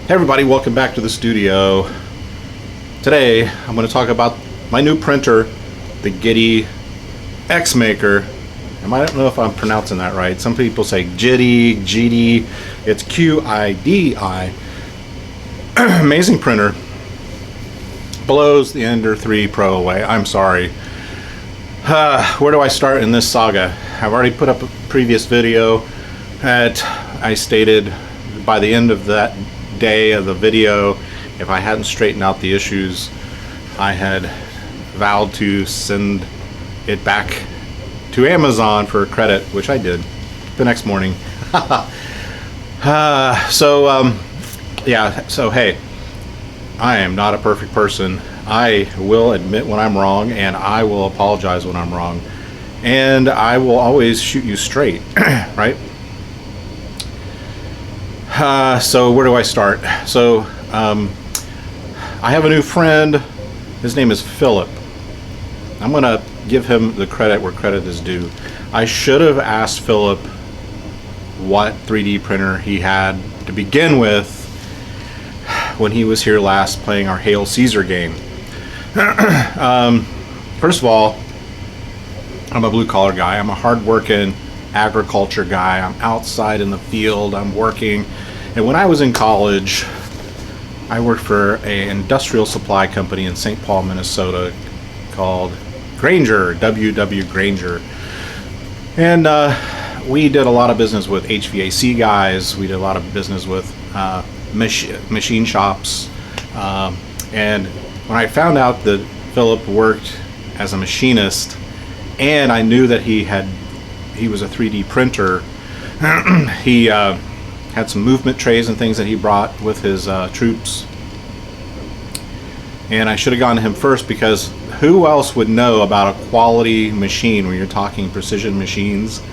Hey everybody, welcome back to the studio. Today I'm going to talk about my new printer, the Qidi X Maker. I don't know if I'm pronouncing that right. Some people say Qidi. It's Qidi. Amazing printer. Blows the Ender 3 Pro away. I'm sorry. Where do I start in this saga? I've already put up a previous video that I stated by the end of that day of the video, if I hadn't straightened out the issues, I had vowed to send it back to Amazon for credit, which I did the next morning. So hey, I am not a perfect person. I will admit when I'm wrong, and I will apologize when I'm wrong, and I will always shoot you straight. Right? So where do I start? So I have a new friend. His name is Philip. I'm gonna give him the credit where credit is due. I should have asked Philip what 3D printer he had to begin with when he was here last playing our Hail Caesar game. First of all, I'm a blue collar guy. I'm a hard working agriculture guy. I'm outside in the field. I'm working. And when I was in college, I worked for an industrial supply company in St. Paul, Minnesota called Grainger, WW Grainger. And we did a lot of business with HVAC guys. We did a lot of business with machine shops. And when I found out that Philip worked as a machinist, and I knew that he was a 3D printer, he had some movement trays and things that he brought with his troops. And I should have gone to him first, because who else would know about a quality machine when you're talking precision machines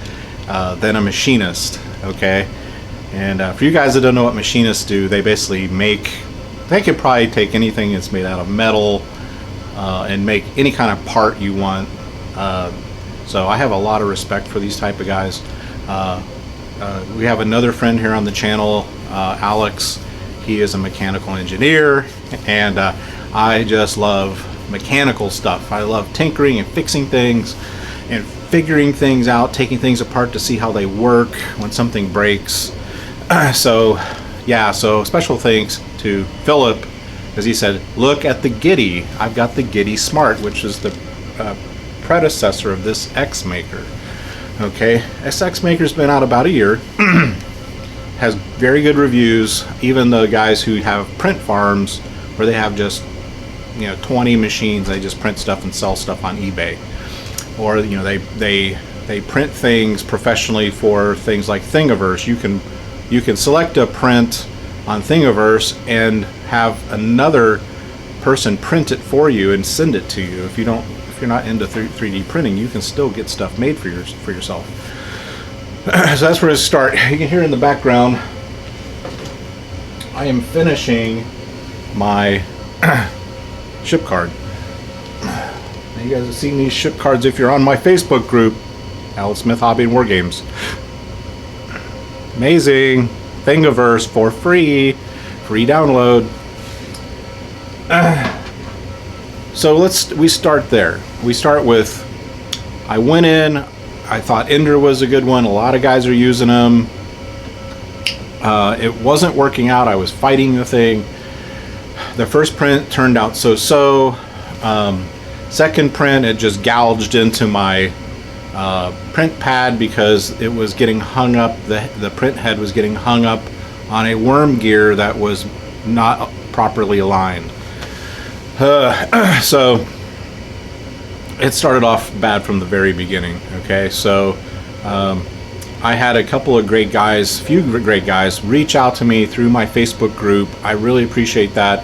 than a machinist, okay? And for you guys that don't know what machinists do, they basically they can probably take anything that's made out of metal and make any kind of part you want. So I have a lot of respect for these type of guys. We have another friend here on the channel, Alex. He is a mechanical engineer, and I just love mechanical stuff. I love tinkering and fixing things and figuring things out, taking things apart to see how they work when something breaks. So special thanks to Philip, because he said, look at the Qidi. I've got the Qidi Smart, which is the predecessor of this X Maker. Okay, this X Maker's been out about a year. Has very good reviews. Even the guys who have print farms where they have just 20 machines, they just print stuff and sell stuff on eBay, or they print things professionally for things like Thingiverse. You can select a print on Thingiverse and have another person print it for you and send it to you. If you're not into 3D printing, you can still get stuff made for yourself. So that's where to start. You can hear in the background, I am finishing my ship card. Now you guys have seen these ship cards if you're on my Facebook group, Alex Smith Hobby and War Games. Amazing. Thingiverse for free download. So we start there. We start with, I went in, I thought Ender was a good one. A lot of guys are using them. It wasn't working out. I was fighting the thing. The first print turned out so-so. Second print, it just gouged into my print pad because it was getting hung up. The print head was getting hung up on a worm gear that was not properly aligned. So it started off bad from the very beginning. Okay, so I had a couple of great guys, reach out to me through my Facebook group. I really appreciate that.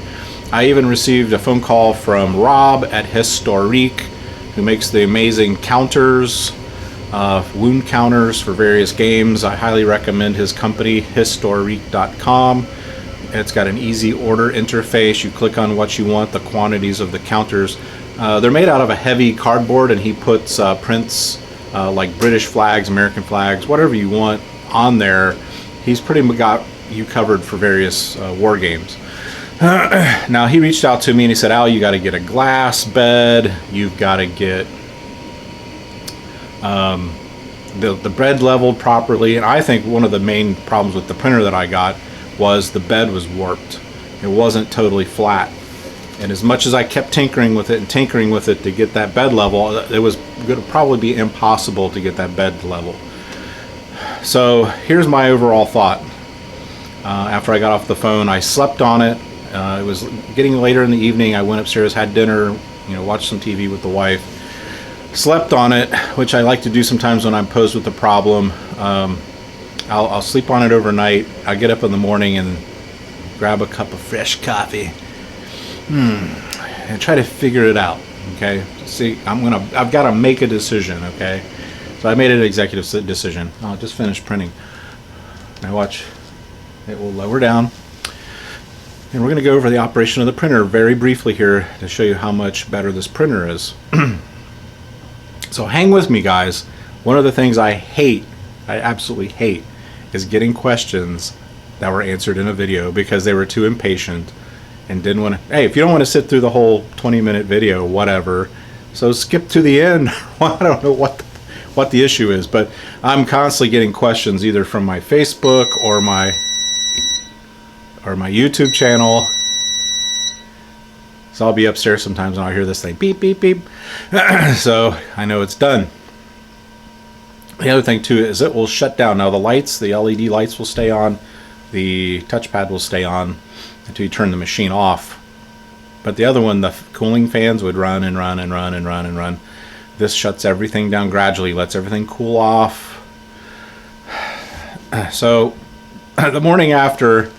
I even received a phone call from Rob at Historique, who makes the amazing counters, wound counters for various games. I highly recommend his company, historique.com. It's got an easy order interface. You click on what you want, the quantities of the counters. They're made out of a heavy cardboard, and he puts prints like British flags, American flags, whatever you want on there. He's pretty you covered for various war games. Now he reached out to me and he said, Al, you got to get a glass bed, you've got to get the bed leveled properly. And I think one of the main problems with the printer that I got was the bed was warped. It wasn't totally flat. And as much as I kept tinkering with it and tinkering with it to get that bed level, it was going to probably be impossible to get that bed level. So here's my overall thought. After I got off the phone, I slept on it. It was getting later in the evening. I went upstairs, had dinner, watched some TV with the wife. Slept on it, which I like to do sometimes when I'm posed with a problem. I'll sleep on it overnight. I get up in the morning and grab a cup of fresh coffee. And try to figure it out. Okay. See, I've got to make a decision. Okay. So I made an executive decision. I'll just finish printing. Now watch. It will lower down. And we're going to go over the operation of the printer very briefly here to show you how much better this printer is. So hang with me, guys. One of the things I absolutely hate, is getting questions that were answered in a video because they were too impatient and didn't want to. Hey, if you don't want to sit through the whole 20-minute video, whatever, so skip to the end. I don't know what the issue is, but I'm constantly getting questions either from my Facebook or my YouTube channel. So I'll be upstairs sometimes and I'll hear this thing beep beep beep. So I know it's done. The other thing too is it will shut down. Now the lights, the LED lights will stay on, the touchpad will stay on until you turn the machine off. But the other one, the cooling fans would run and run and run and run and run. This shuts everything down gradually, lets everything cool off. So the morning after,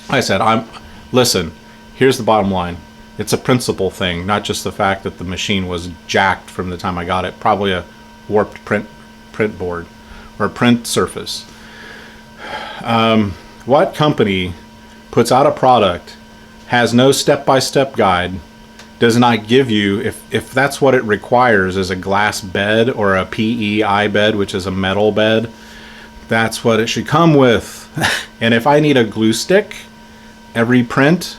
I said, listen, here's the bottom line. It's a principle thing, not just the fact that the machine was jacked from the time I got it. Probably a warped print board or print surface. What company puts out a product, has no step-by-step guide, does not give you, if that's what it requires is a glass bed or a PEI bed, which is a metal bed, that's what it should come with. And if I need a glue stick every print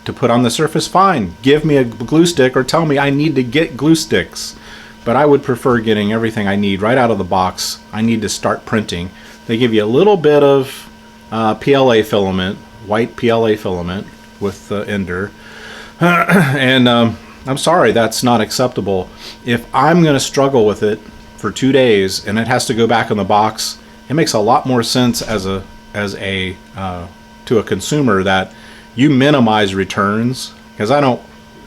to put on the surface, fine, give me a glue stick or tell me I need to get glue sticks. But I would prefer getting everything I need right out of the box. I need to start printing. They give you a little bit of PLA filament, white PLA filament with the ender. And I'm sorry, that's not acceptable. If I'm going to struggle with it for 2 days and it has to go back in the box, it makes a lot more sense to a consumer that you minimize returns. Because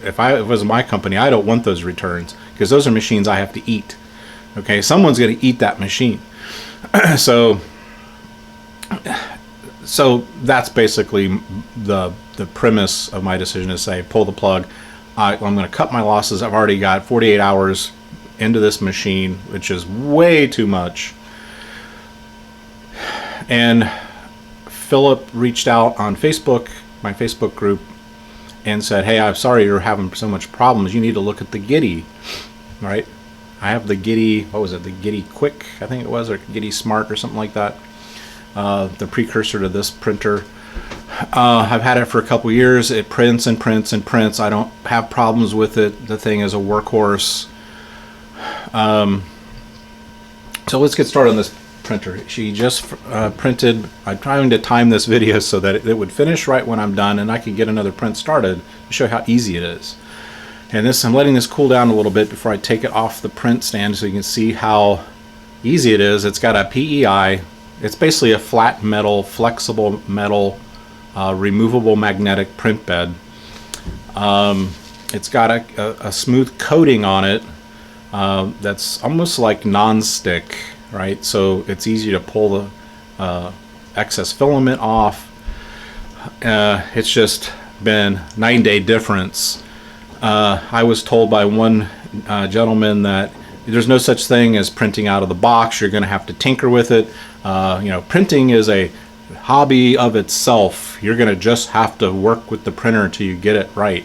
if it was my company, I don't want those returns because those are machines I have to eat. Okay, someone's going to eat that machine. So that's basically the premise of my decision, to say pull the plug. I'm going to cut my losses. I've already got 48 hours into this machine, which is way too much. And Philip reached out on Facebook, my Facebook group, and said, hey, I'm sorry you're having so much problems. You need to look at the Qidi, right? I have the Qidi, what was it, the Qidi Quick, I think it was, or Qidi Smart or something like that. The precursor to this printer. I've had it for a couple years. It prints and prints and prints. I don't have problems with it. The thing is a workhorse. So let's get started on this printer. She just printed. I'm trying to time this video so that it would finish right when I'm done and I could get another print started to show how easy it is. And I'm letting this cool down a little bit before I take it off the print stand so you can see how easy it is. It's got a PEI. It's basically a flat metal, flexible metal, removable magnetic print bed. It's got a smooth coating on it that's almost like non-stick, right? So it's easy to pull the excess filament off. It's just been night and day difference. I was told by one gentleman that there's no such thing as printing out of the box. You're going to have to tinker with it. Printing is a hobby of itself. You're going to just have to work with the printer until you get it right.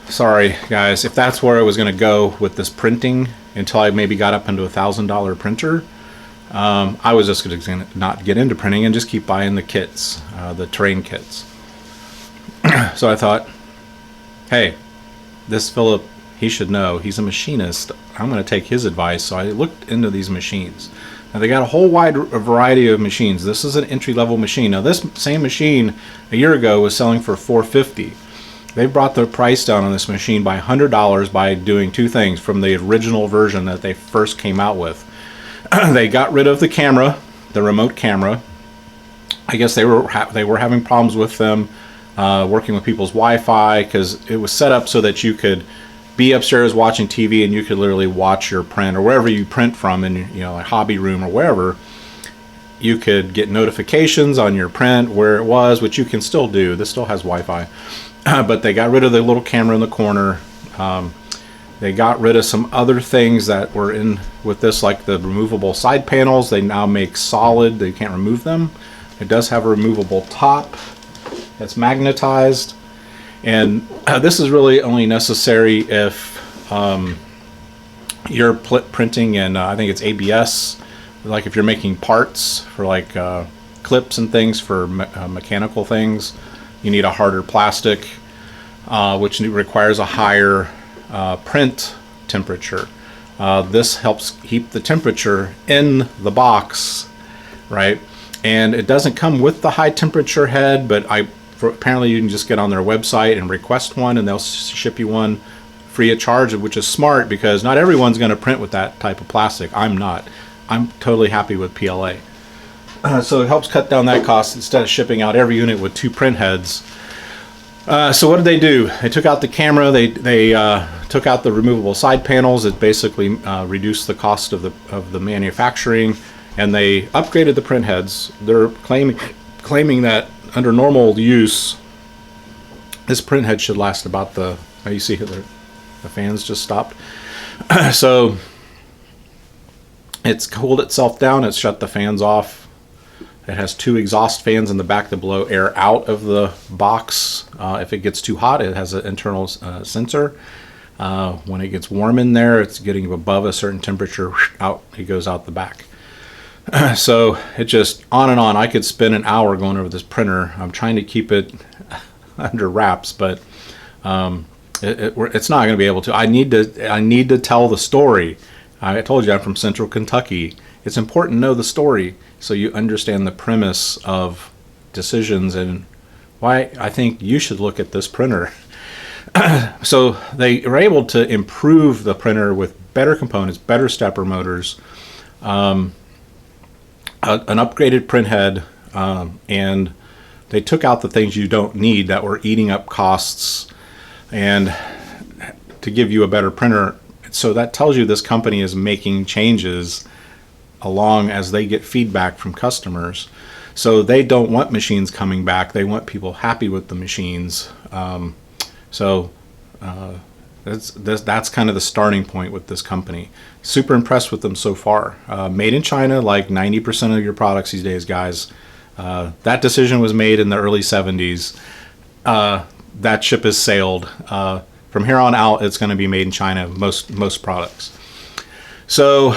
Sorry, guys. If that's where I was going to go with this printing until I maybe got up into $1,000 printer, I was just going to not get into printing and just keep buying the kits, the terrain kits. So I thought, hey, this Philip, he should know. He's a machinist. I'm going to take his advice. So I looked into these machines. Now they got a whole wide variety of machines. This is an entry-level machine. Now this same machine a year ago was selling for $450. They brought the price down on this machine by $100 by doing two things from the original version that they first came out with. They got rid of the camera, the remote camera. I guess they were having problems with them working with people's Wi-Fi, because it was set up so that you could be upstairs watching TV and you could literally watch your print, or wherever you print from, in a hobby room or wherever. You could get notifications on your print where it was, which you can still do. This still has Wi-Fi. But they got rid of the little camera in the corner. They got rid of some other things that were in with this, like the removable side panels. They now make solid. They can't remove them. It does have a removable top that's magnetized. And this is really only necessary if you're printing in, I think it's ABS, like if you're making parts for like clips and things for mechanical things. You need a harder plastic, which requires a higher print temperature. This helps keep the temperature in the box, right? And it doesn't come with the high temperature head, but apparently you can just get on their website and request one, and they'll ship you one free of charge, which is smart because not everyone's going to print with that type of plastic. I'm not. I'm totally happy with PLA. So it helps cut down that cost instead of shipping out every unit with two print heads. So what did they do? They took out the camera. They took out the removable side panels. It basically reduced the cost of the manufacturing, and they upgraded the print heads. They're claiming that under normal use, this print head should last about you see the fans just stopped. So it's cooled itself down. It's shut the fans off. It has two exhaust fans in the back that blow air out of the box. If it gets too hot, it has an internal sensor. When it gets warm in there, it's getting above a certain temperature, it goes out the back. So it just on and on. I could spend an hour going over this printer. I'm trying to keep it under wraps, but it's not going to be able to. I need to tell the story. I told you I'm from Central Kentucky. It's important to know the story so you understand the premise of decisions and why I think you should look at this printer. So they were able to improve the printer with better components, better stepper motors, an upgraded print head, and they took out the things you don't need that were eating up costs, and to give you a better printer. So that tells you this company is making changes along as they get feedback from customers. So they don't want machines coming back. They want people happy with the machines. That's kind of the starting point with this company. Super impressed with them so far. Made in China, like 90% of your products these days, guys. That decision was made in the early 70s. That ship has sailed. From here on out, it's going to be made in China, most products. So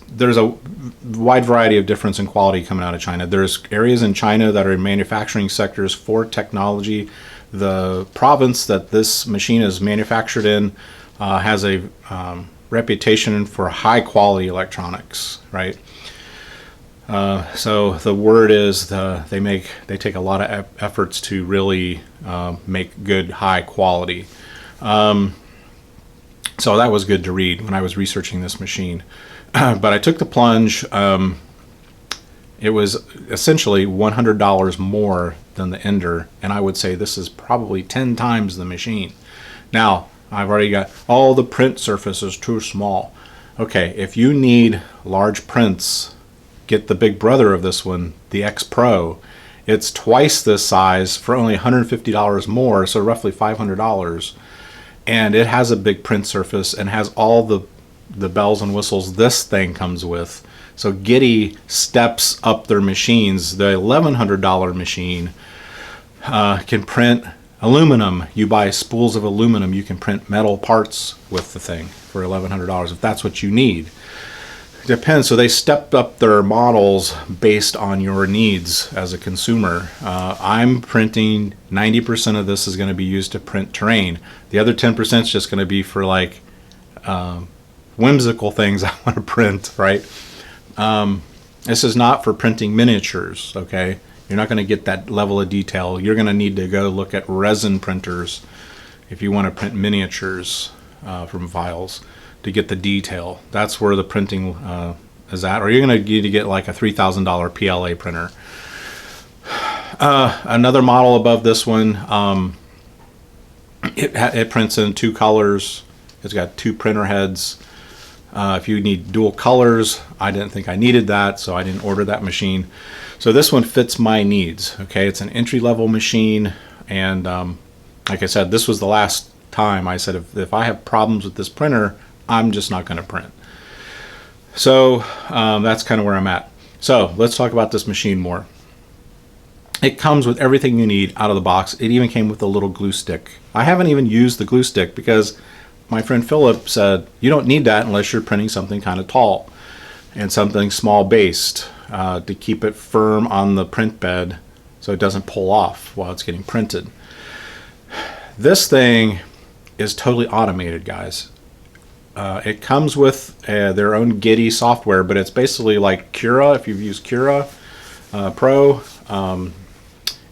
there's a wide variety of difference in quality coming out of China. There's areas in China that are in manufacturing sectors for technology. The province that this machine is manufactured in has a reputation for high quality electronics, right? So the word is they take a lot of efforts to really make good high quality. So that was good to read when I was researching this machine. But I took the plunge. It was essentially $100 more than the Ender, and I would say this is probably 10 times the machine. Now, I've already got all the print surface is too small. Okay, if you need large prints, get the big brother of this one, the X Pro. It's twice this size for only $150 more, so roughly $500. And it has a big print surface and has all the bells and whistles this thing comes with. So Qidi steps up their machines. The $1,100 machine can print aluminum. You buy spools of aluminum, you can print metal parts with the thing for $1,100 if that's what you need. Depends. So they stepped up their models based on your needs as a consumer. I'm printing 90% of this is going to be used to print terrain. The other 10% is just going to be for like whimsical things I want to print, right? This is not for printing miniatures, okay? You're not going to get that level of detail. You're going to need to go look at resin printers if you want to print miniatures from files to get the detail. That's where the printing is at. Or you're going to need to get like a $3,000 PLA printer. Another model above this one, it prints in 2 colors. It's got 2 printer heads. If you need dual colors, I didn't think I needed that, so I didn't order that machine. So this one fits my needs. Okay, it's an entry-level machine, and like I said, this was the last time I said if I have problems with this printer, I'm just not going to print. So that's kind of where I'm at. So let's talk about this machine more. It comes with everything you need out of the box. It even came with a little glue stick. I haven't even used the glue stick because my friend Philip said you don't need that unless you're printing something kind of tall and something small based to keep it firm on the print bed so it doesn't pull off while it's getting printed. This thing is totally automated, guys. It comes with their own Qidi software, but it's basically like Cura. If you've used Cura Pro,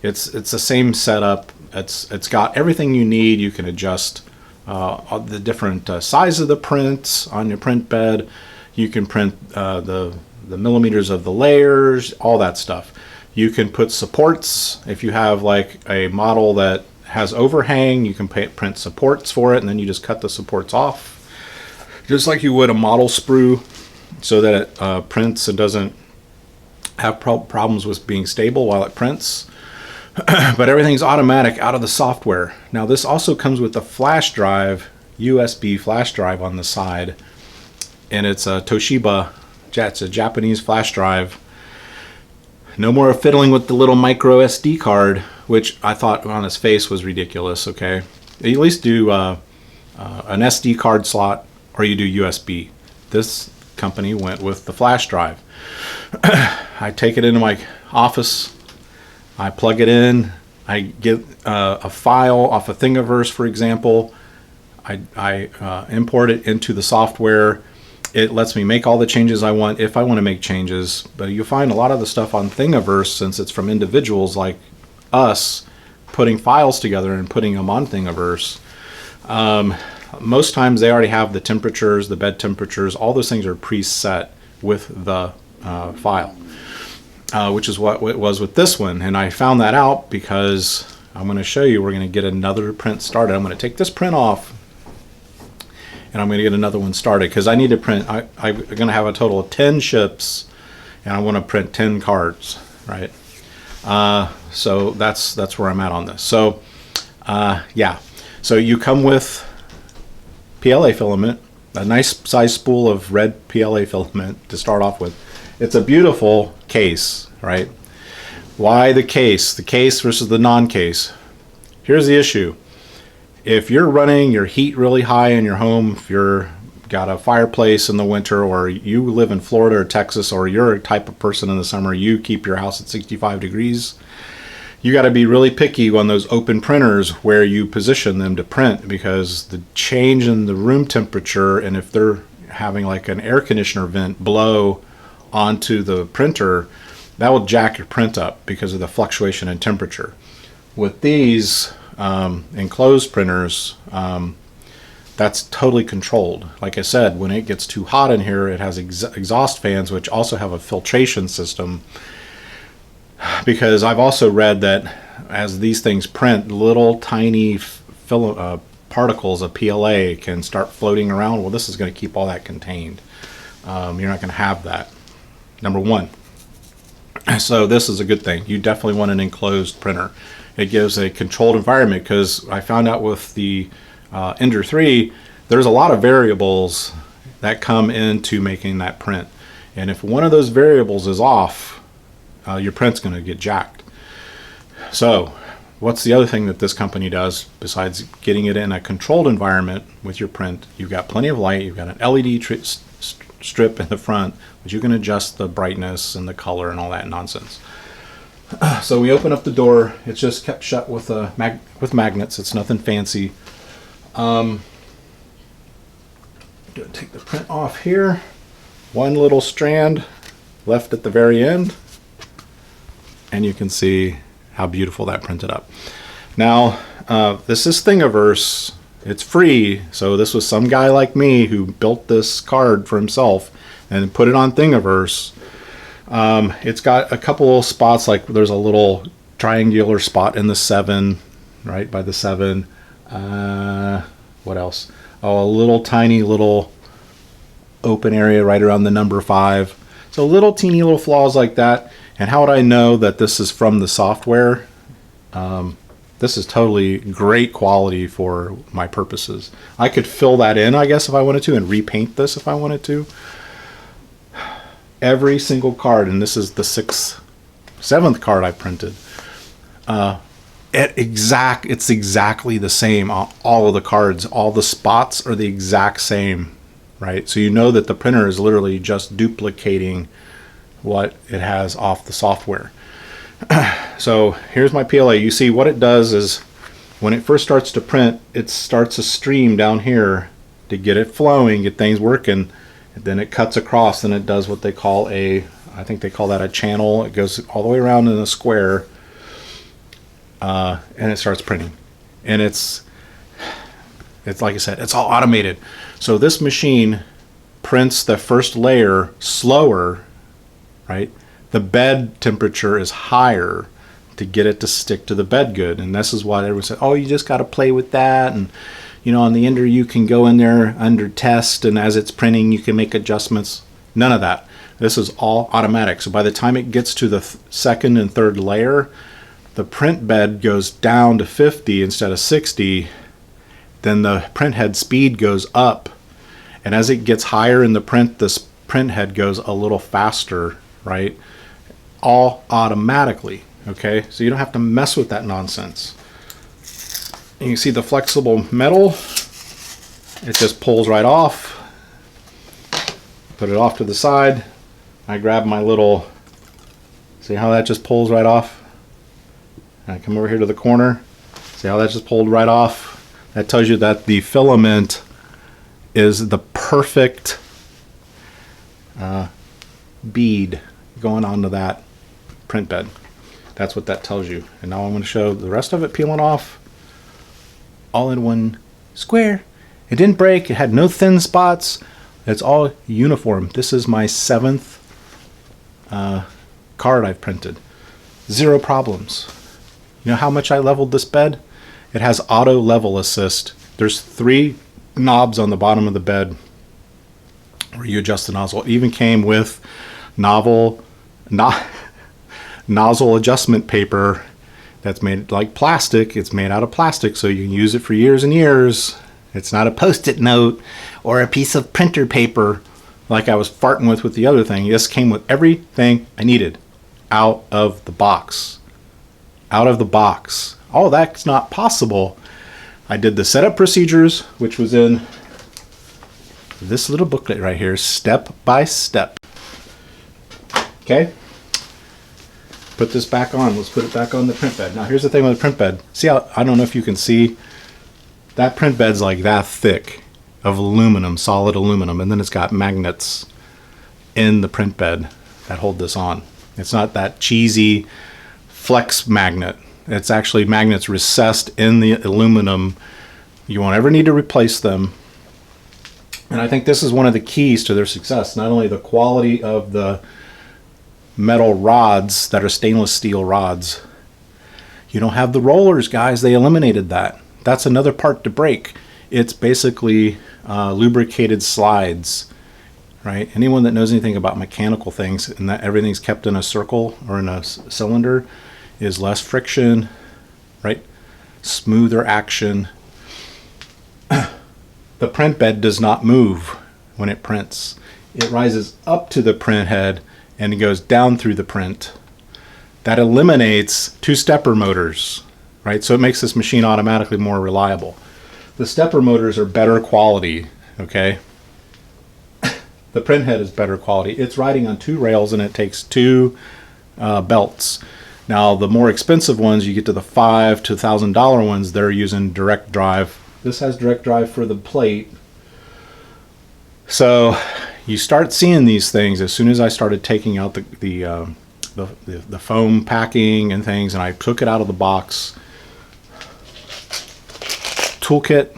it's the same setup. It's got everything you need. You can adjust the different size of the prints on your print bed. You can print the millimeters of the layers, all that stuff. You can put supports. If you have like a model that has overhang, you can print supports for it, and then you just cut the supports off, just like you would a model sprue, so that it prints and doesn't have problems with being stable while it prints. But everything's automatic out of the software. Now this also comes with a flash drive, USB flash drive on the side, and it's a Toshiba, it's a Japanese flash drive. No more fiddling with the little micro SD card, which I thought on its face was ridiculous. Okay, at least do an SD card slot, or you do USB. This company went with the flash drive. I take it into my office, I plug it in, I get a file off of Thingiverse, for example. I import it into the software. It lets me make all the changes I want if I want to make changes. But you'll find a lot of the stuff on Thingiverse, since it's from individuals like us putting files together and putting them on Thingiverse. Most times they already have the temperatures, the bed temperatures, all those things are preset with the file, which is what it was with this one. And I found that out because I'm going to show you, we're going to get another print started. I'm going to take this print off and I'm going to get another one started because I need to print, I'm going to have a total of 10 ships and I want to print 10 cards, right? So that's where I'm at on this. So yeah, so you come with PLA filament, a nice size spool of red PLA filament to start off with. It's a beautiful case, right? Why the case? The case versus the non-case. Here's the issue. If you're running your heat really high in your home, if you're got a fireplace in the winter, or you live in Florida or Texas, or you're a type of person in the summer, you keep your house at 65 degrees, you got to be really picky on those open printers where you position them to print, because the change in the room temperature, and if they're having like an air conditioner vent blow onto the printer, that will jack your print up because of the fluctuation in temperature. With these enclosed printers, that's totally controlled. Like I said, when it gets too hot in here, it has exhaust fans, which also have a filtration system, because I've also read that as these things print, little tiny particles of PLA can start floating around. Well, this is going to keep all that contained. You're not going to have that, number one. So this is a good thing. You definitely want an enclosed printer. It gives a controlled environment, because I found out with the Ender 3, there's a lot of variables that come into making that print. And if one of those variables is off, your print's going to get jacked. So what's the other thing that this company does besides getting it in a controlled environment with your print? You've got plenty of light. You've got an LED strip in the front, but you can adjust the brightness and the color and all that nonsense. So we open up the door. It's just kept shut with with magnets. It's nothing fancy. Take the print off here. One little strand left at the very end, and you can see how beautiful that printed up. Now, this is Thingiverse. It's free, so this was some guy like me who built this card for himself and put it on Thingiverse. It's got a couple of spots, like there's a little triangular spot in the 7, right by the 7. What else? Oh, a little tiny little open area right around the number 5. So little teeny little flaws like that. And how would I know that this is from the software? This is totally great quality for my purposes. I could fill that in, I guess, if I wanted to, and repaint this if I wanted to. Every single card, and this is the 7th card I printed. It's exactly the same on all of the cards. All the spots are the exact same, right? So you know that the printer is literally just duplicating what it has off the software. So here's my PLA. You see what it does is when it first starts to print, it starts a stream down here to get it flowing, get things working. And then it cuts across and it does what they call I think they call that a channel. It goes all the way around in a square, and it starts printing. And it's like I said, it's all automated. So this machine prints the first layer slower, right? The bed temperature is higher to get it to stick to the bed good. And this is why everyone said, oh, you just got to play with that. And, you know, on the Ender, you can go in there under test, and as it's printing, you can make adjustments. None of that. This is all automatic. So by the time it gets to the second and third layer, the print bed goes down to 50 instead of 60. Then the print head speed goes up. And as it gets higher in the print, this print head goes a little faster, right? All automatically, okay? So you don't have to mess with that nonsense. And you see the flexible metal, it just pulls right off. Put it off to the side. I grab my little, see how that just pulls right off? And I come over here to the corner. See how that just pulled right off? That tells you that the filament is the perfect bead going onto that print bed. That's what that tells you. And now I'm going to show the rest of it peeling off all in one square. It didn't break. It had no thin spots. It's all uniform. This is my 7th card I've printed. 0 problems. You know how much I leveled this bed? It has auto level assist. There's 3 knobs on the bottom of the bed where you adjust the nozzle. It even came with nozzle adjustment paper that's made like plastic. It's made out of plastic, so you can use it for years and years. It's not a post-it note or a piece of printer paper like I was farting with the other thing. This came with everything I needed out of the box. Out of the box. Oh, that's not possible. I did the setup procedures, which was in this little booklet right here, step by step. Okay, put this back on. Let's put it back on the print bed. Now here's the thing with the print bed. See how, I don't know if you can see, that print bed's like that thick of aluminum, solid aluminum, and then it's got magnets in the print bed that hold this on. It's not that cheesy flex magnet. It's actually magnets recessed in the aluminum. You won't ever need to replace them. And I think this is one of the keys to their success. Not only the quality of the metal rods that are stainless steel rods. You don't have the rollers, guys. They eliminated that. That's another part to break. It's basically lubricated slides, right? Anyone that knows anything about mechanical things and that everything's kept in a circle or in a cylinder is less friction, right? Smoother action. The print bed does not move when it prints. It rises up to the print head and it goes down through the print. That eliminates 2 stepper motors, right? So it makes this machine automatically more reliable. The stepper motors are better quality, okay? the print head is better quality. It's riding on 2 rails and it takes 2 belts. Now the more expensive ones, you get to the $5,000 to $1,000 ones, they're using direct drive. This has direct drive for the plate. So you start seeing these things as soon as I started taking out the foam packing and things, and I took it out of the box. Toolkit.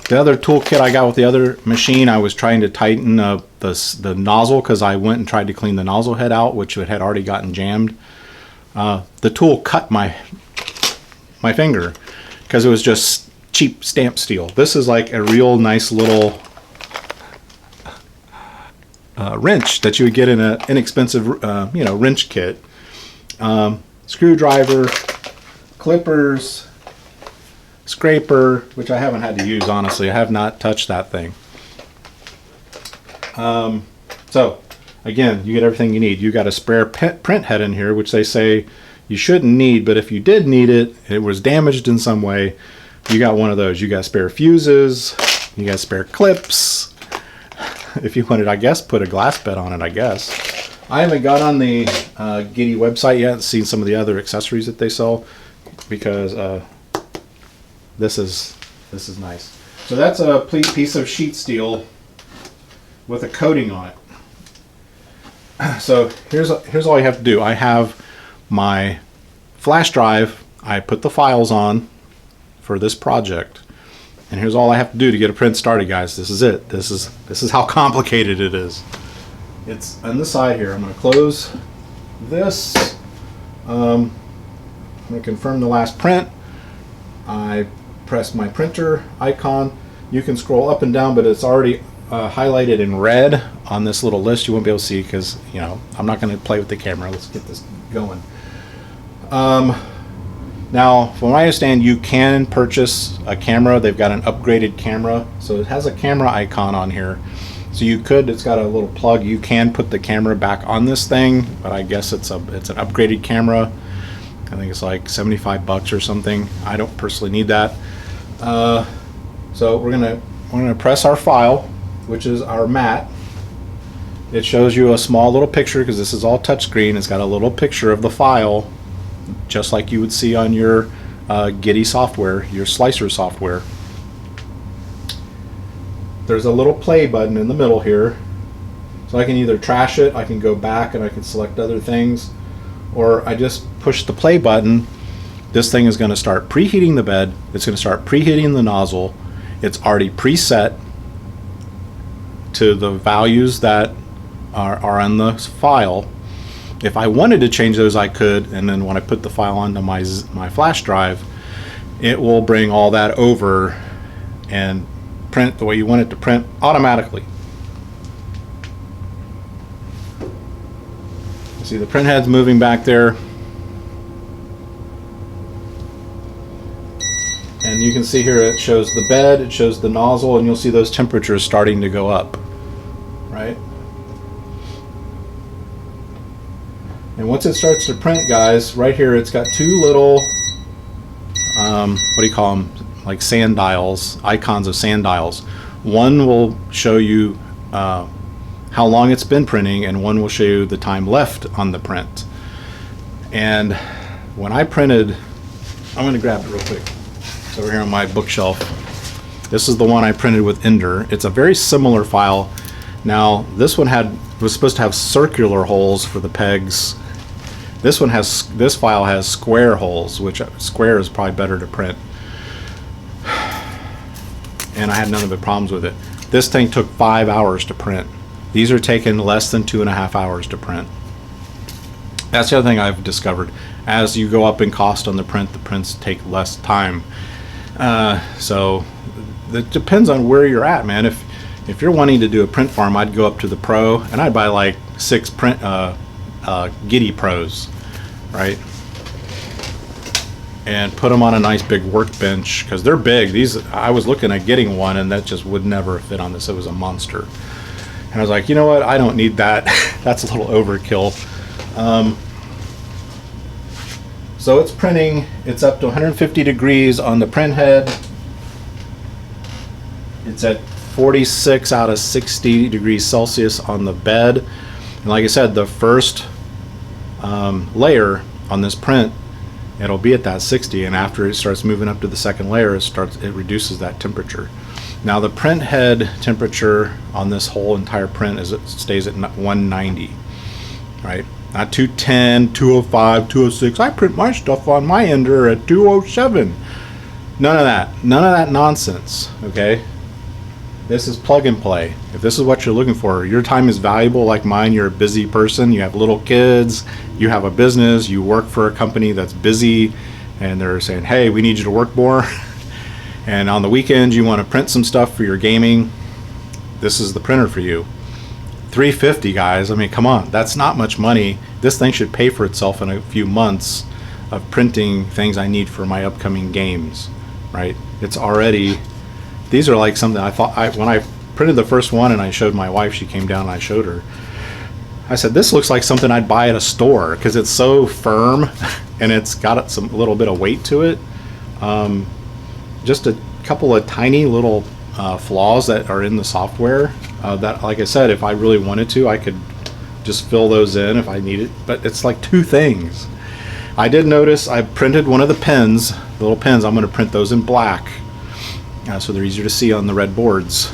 The other toolkit I got with the other machine, I was trying to tighten the nozzle because I went and tried to clean the nozzle head out, which it had already gotten jammed. The tool cut my finger because it was just cheap stamp steel. This is like a real nice little wrench that you would get in an inexpensive wrench kit. Screwdriver, clippers, scraper, which I haven't had to use, honestly. I have not touched that thing. So again, you get everything you need. You got a spare print head in here, which they say you shouldn't need, but if you did need it, it was damaged in some way, you got one of those. You got spare fuses, you got spare clips. If you wanted, I guess, put a glass bed on it, I guess. I haven't got on the Qidi website yet and seen some of the other accessories that they sell, because this is nice. So that's a piece of sheet steel with a coating on it. So here's all you have to do. I have my flash drive. I put the files on for this project, and here's all I have to do to get a print started, guys. This is it. This is how complicated it is. It's on the side here. I'm going to close this. I'm going to confirm the last print. I press my printer icon. You can scroll up and down, but it's already highlighted in red on this little list. You won't be able to see because, you know, I'm not going to play with the camera. Let's get this going. Now, from what I understand, you can purchase a camera. They've got an upgraded camera, so it has a camera icon on here. So you could, it's got a little plug. You can put the camera back on this thing, but I guess it's an upgraded camera. I think it's like $75 or something. I don't personally need that. So we're gonna press our file, which is our mat. It shows you a small little picture because this is all touchscreen. It's got a little picture of the file, just like you would see on your Qidi software, your slicer software. There's a little play button in the middle here, so I can either trash it, I can go back and I can select other things, or I just push the play button. This thing is going to start preheating the bed. It's going to start preheating the nozzle. It's already preset to the values that are on the file. If I wanted to change those, I could, and then when I put the file onto my flash drive, it will bring all that over and print the way you want it to print automatically. See the print head's moving back there, and you can see here it shows the bed, it shows the nozzle, and you'll see those temperatures starting to go up, right? And once it starts to print, guys, right here it's got 2 little what do you call them, like sand dials, icons of sand dials. One will show you how long it's been printing, and one will show you the time left on the print. And when I printed, I'm going to grab it real quick. It's over here on my bookshelf. This is the one I printed with Ender. It's a very similar file. Now this one was supposed to have circular holes for the pegs. This file has square holes, which square is probably better to print. And I had none of the problems with it. This thing took 5 hours to print. These are taking less than 2.5 hours to print. That's the other thing I've discovered. As you go up in cost on the prints take less time. So it depends on where you're at, man. If you're wanting to do a print farm, I'd go up to the Pro, and I'd buy like 6 Qidi Pros, right? And put them on a nice big workbench, because they're big. These, I was looking at getting one, and that just would never fit on this. It was a monster. And I was like, you know what? I don't need that. That's a little overkill. So it's printing. It's up to 150 degrees on the print head. It's at 46 out of 60 degrees Celsius on the bed. And like I said, the first layer on this print, it'll be at that 60, and after it starts moving up to the second layer, it reduces that temperature. Now the print head temperature on this whole entire print is it stays at 190, right? Not 210, 205, 206. I print my stuff on my ender at 207. None of that nonsense, okay? This is plug and play. If this is what you're looking for, your time is valuable like mine. You're a busy person, you have little kids, you have a business, you work for a company that's busy, and they're saying, hey, we need you to work more. And on the weekends you want to print some stuff for your gaming, this is the printer for you. $350, guys. I mean, come on, that's not much money. This thing should pay for itself in a few months of printing things I need for my upcoming games, right? It's already, these are like something I thought, when I printed the first one and I showed my wife, she came down and I showed her, I said, this looks like something I'd buy at a store because it's so firm and it's got some little bit of weight to it. Just a couple of tiny little flaws that are in the software that, like I said, if I really wanted to, I could just fill those in if I needed, but it's like two things. I did notice I printed one of the pens, the little pens. I'm going to print those in black so they're easier to see on the red boards.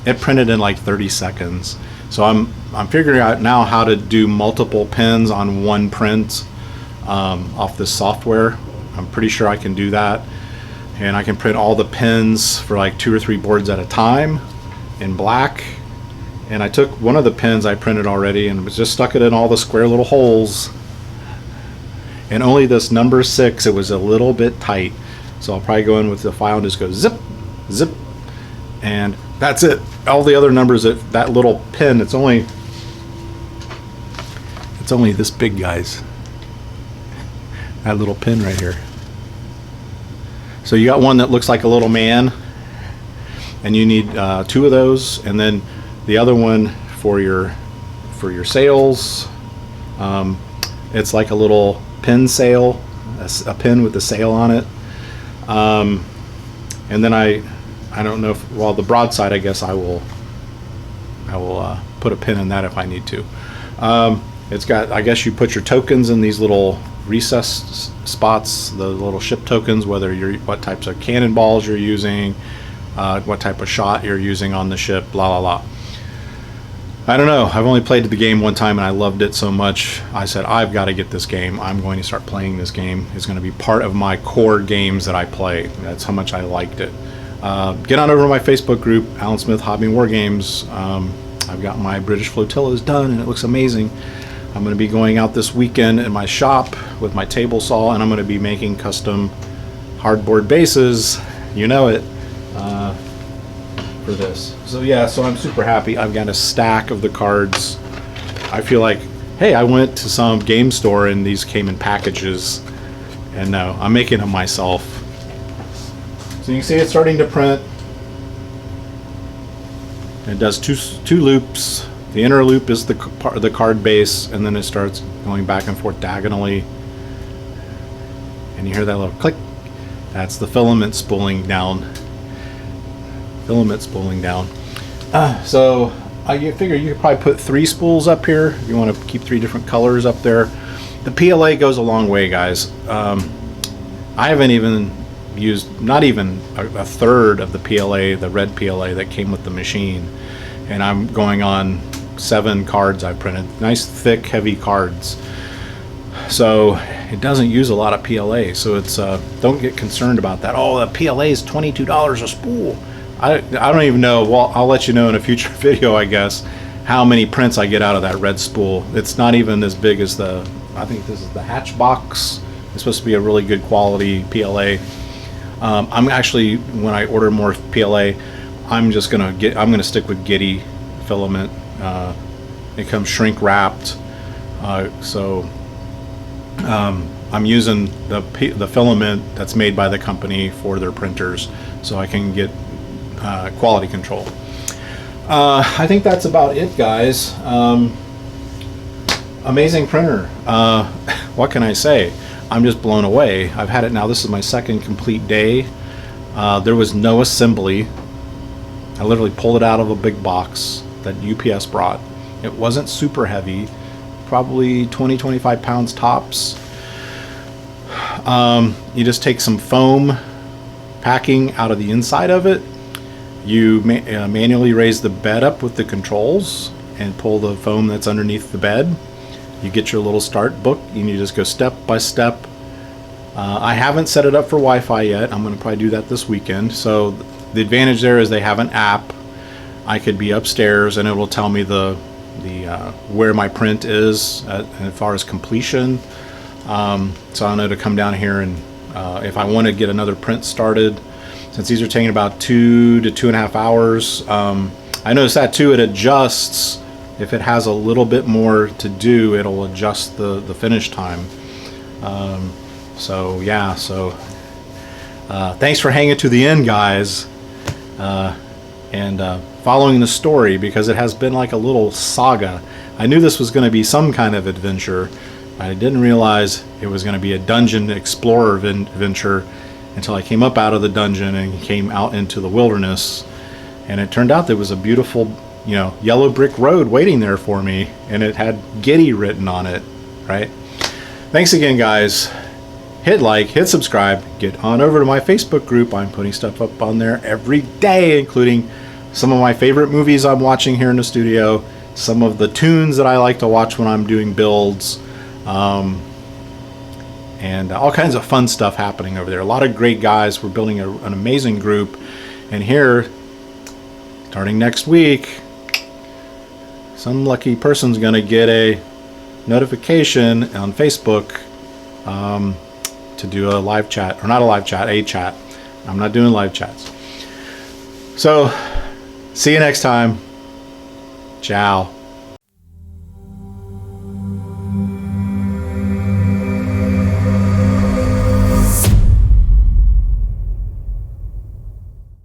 It printed in like 30 seconds. So I'm figuring out now how to do multiple pens on one print off this software. I'm pretty sure I can do that. And I can print all the pens for like 2 or 3 boards at a time in black. And I took one of the pens I printed already and was just stuck it in all the square little holes. And only this number 6, it was a little bit tight. So I'll probably go in with the file and just go zip, zip, and that's it. All the other numbers, that little pen, it's only this big, guys. That little pen right here. So you got one that looks like a little man, and you need 2 of those, and then the other one for your sails. It's like a little pin sail, a pin with a sail on it. And then I don't know if, well, the broadside, I guess I will put a pin in that if I need to. It's got, I guess you put your tokens in these little recessed spots, the little ship tokens, whether what types of cannonballs you're using, what type of shot you're using on the ship, blah blah blah. I don't know. I've only played the game one time and I loved it so much. I said, I've got to get this game. I'm going to start playing this game. It's going to be part of my core games that I play. That's how much I liked it. Get on over to my Facebook group, Alan Smith Hobby and War Games. I've got my British flotillas done and it looks amazing. I'm going to be going out this weekend in my shop with my table saw, and I'm going to be making custom hardboard bases, you know it, for this. So yeah, so I'm super happy. I've got a stack of the cards. I feel like, hey, I went to some game store and these came in packages, and no, I'm making them myself. So you can see it's starting to print. It does two loops. The inner loop is the card base, and then it starts going back and forth diagonally. And you hear that little click. That's the filament spooling down. So I figure you could probably put 3 spools up here. If you want to keep 3 different colors up there. The PLA goes a long way, guys. I haven't even used, not even a third of the PLA, the red PLA that came with the machine. And I'm going on 7 cards I printed. Nice, thick, heavy cards. So it doesn't use a lot of PLA. So it's don't get concerned about that. Oh, the PLA is $22 a spool. I don't even know. Well, I'll let you know in a future video, I guess, how many prints I get out of that red spool. It's not even as big as I think this is the Hatchbox. It's supposed to be a really good quality PLA. I'm actually, when I order more PLA, I'm gonna stick with Qidi filament. It comes shrink wrapped, so I'm using the filament that's made by the company for their printers, so I can get quality control. I think that's about it, guys. Amazing printer. What can I say? I'm just blown away. I've had it now. This is my second complete day. There was no assembly. I literally pulled it out of a big box that UPS brought. It wasn't super heavy, probably 20-25 pounds tops. You just take some foam packing out of the inside of it. You manually raise the bed up with the controls and pull the foam that's underneath the bed. You get your little start book and you just go step by step. I haven't set it up for Wi-Fi yet. I'm going to probably do that this weekend. So the advantage there is they have an app. I could be upstairs and it will tell me the where my print is as far as completion. So I know to come down here and if I want to get another print started, since these are taking about 2 to 2.5 hours. I noticed that too, it adjusts. If it has a little bit more to do, it'll adjust the finish time. So yeah, thanks for hanging to the end, guys, and following the story, because it has been like a little saga. I knew this was going to be some kind of adventure. I didn't realize it was going to be a dungeon explorer adventure until I came up out of the dungeon and came out into the wilderness, and it turned out there was a beautiful, yellow brick road waiting there for me, and it had Qidi written on it, right? Thanks again, guys. Hit like, hit subscribe, get on over to my Facebook group. I'm putting stuff up on there every day, including some of my favorite movies I'm watching here in the studio, some of the tunes that I like to watch when I'm doing builds, and all kinds of fun stuff happening over there. A lot of great guys. We're building an amazing group. And here, starting next week, some lucky person's going to get a notification on Facebook to do a live chat, or not a live chat, a chat. I'm not doing live chats. So, see you next time. Ciao.